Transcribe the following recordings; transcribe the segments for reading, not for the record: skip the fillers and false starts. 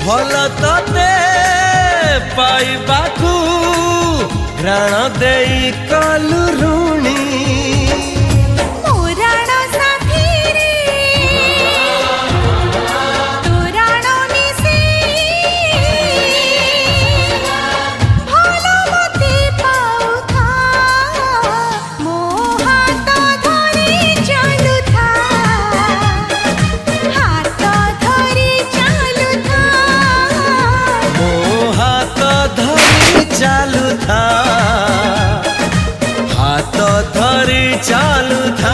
भल तते पाइबाकू घ्राण देई कलु ऋणी चालू था हाथ धरी चालू था।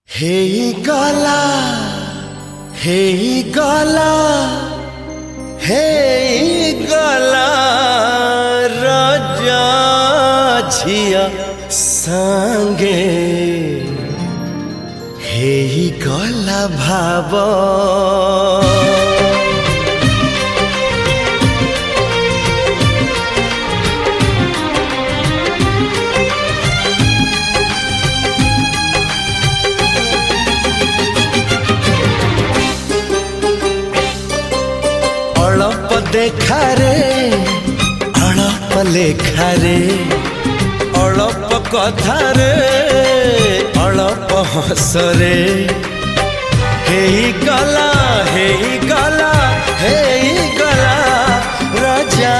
हेई गला हेई गला हेई गला राजा झिया संगे हेई गला भाव अड़प देखा रे अड़प लेखा रे अड़प कथा रे अड़प हस रे हेई गला राजा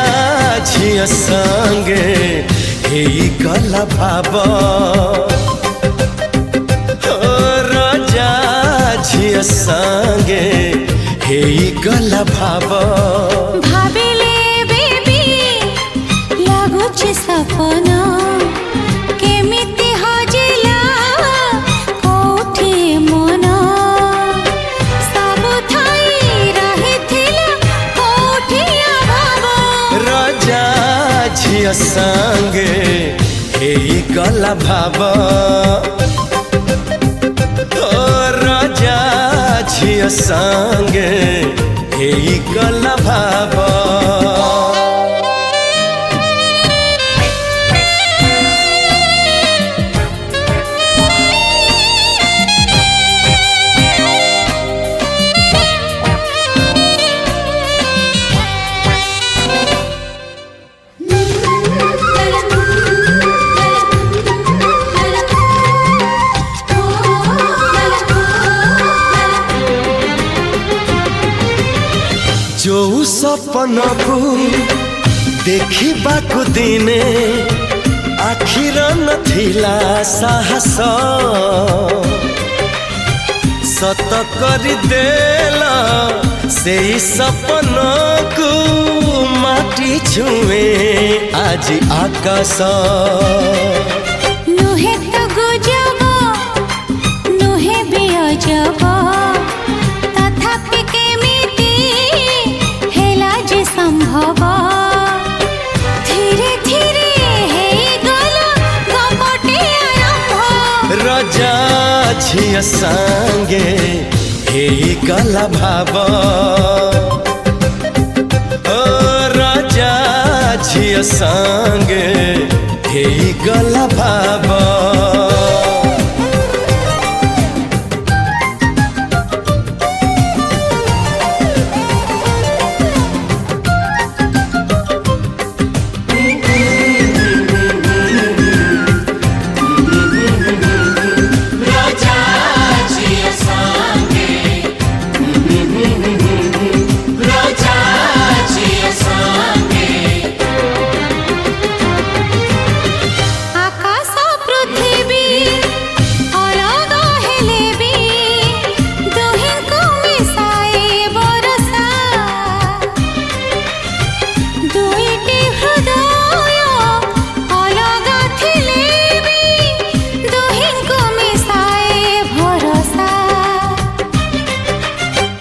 झिया संगे हेई गला भाव राजा झिया संगे हेई गला भाव भाबिले बेबी लागुछि सपन केमिति हजिला कोठी मन सब थाई रहिथिला कोठी अभाव राजा झिया संगे हेई गला भाव राजा झिया संगे हेई गला भाव जो सपन को देखिबाकु दिने आखिर नथिला साहस सत करि देला सेई सपन को माटी छुए आज आकाश नुहे तो गुजब नुहे बेअजब तथापि केमिति हेला जे संभव धीरे धीरे हेई गला गपटे आरंभ राजा झिया संगे हेई गला भाव राजा झिया संगे हेई गला भाव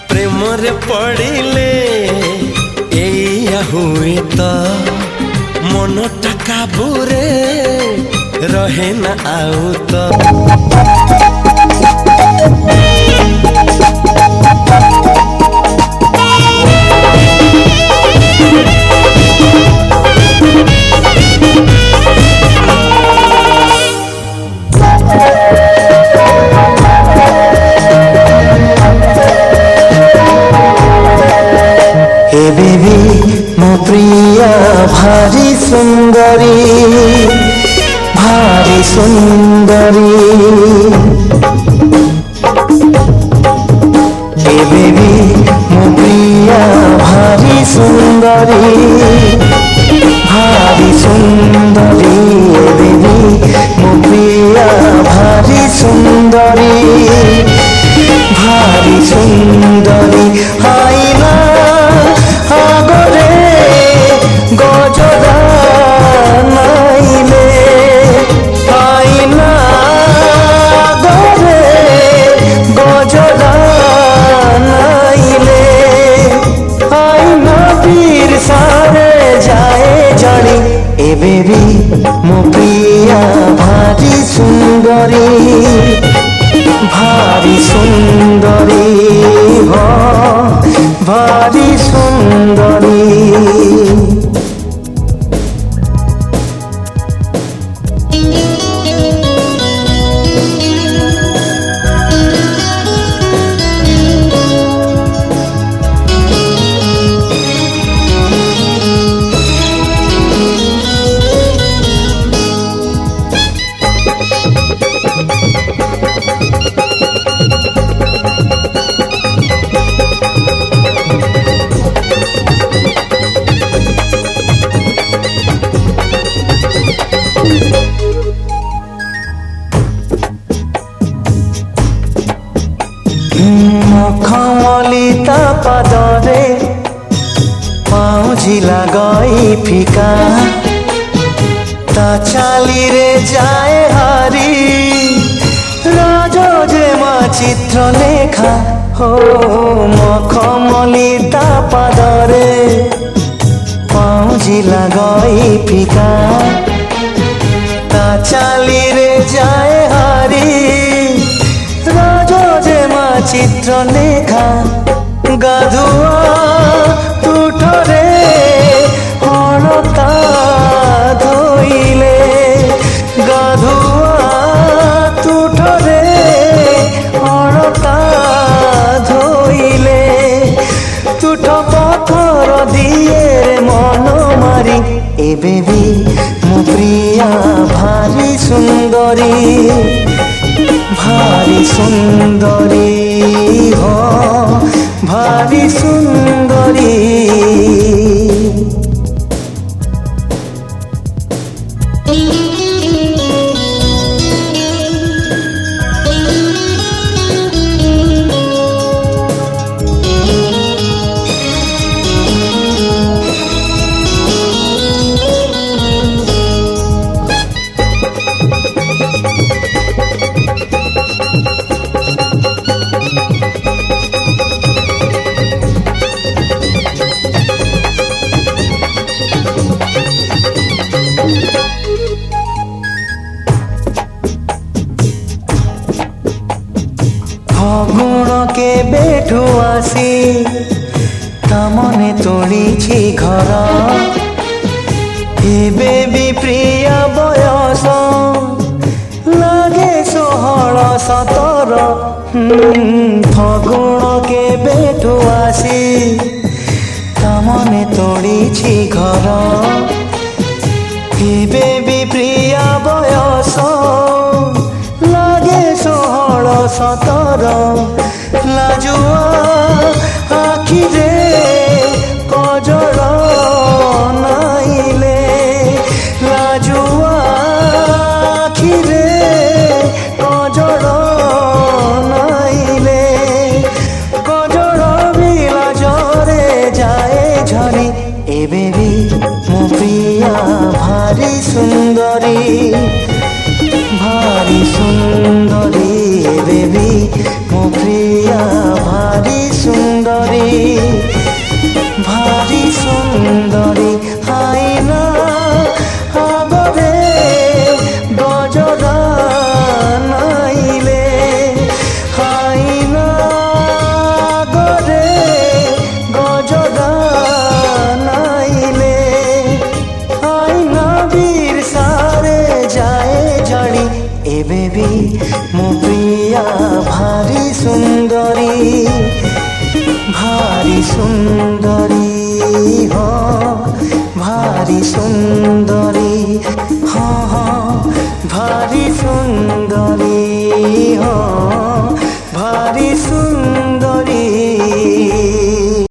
प्रेमरे पड़िले एया हुए तो मनटा काबूरे रहे ना आउ तो हे बेबी मो प्रिया भारी सुंदरी भारी सुंदरी हे बेबी मो प्रिया भारी सुंदरी भारी सुंदरी हे बेबी मो प्रिया भारी सुंदरी भारी सुंदरी आईना आगरे गजरा नाइले आईना सुंदरी भारी सुंदरी हो भारी सुंदरी मखमलिता पादरे पाउजिला गई फिका ता चाली रे जाए हारी राजो जे चित्र लेखा हो मखमलिता पादरे पाउजिला गई फिका ता चाली रे जाए हारी चित्र लेखा गाधुआ तुठरे हरता धोइले गाधुआ तुठरे हरता धोइले तुठ पथर दिए मन मारी एबे भी मो प्रिया भारी सुंदरी भारी सुंदरी हो भारी सुंदरी फगुण के बेठू आसी तमने तोड़ी घर एबे भी प्रिय बयस लागे 16-17 फगुण के बेठू आसी तमने तोड़ी घर एबे भी प्रिय बयस लागे 16-17 लाजुआ आखि रे कजर नाइले लाजुआ आखि रे कजर नाइले कजर भी लाजरे जाए झरी एबे भी मो प्रिया भारी सुंदरी भारी सुंदरी बेबी मो प्रिया भारी सुंदरी भारी सुंदरी आईना आगरे गजरा नाइले आईना आगरे गजरा नाइले आईना वीर सारे जाए झड़ी एबे भी मो प्रिया भारी सुंदरी हो भारी सुंदरी हाँ हाँ भारी सुंदरी।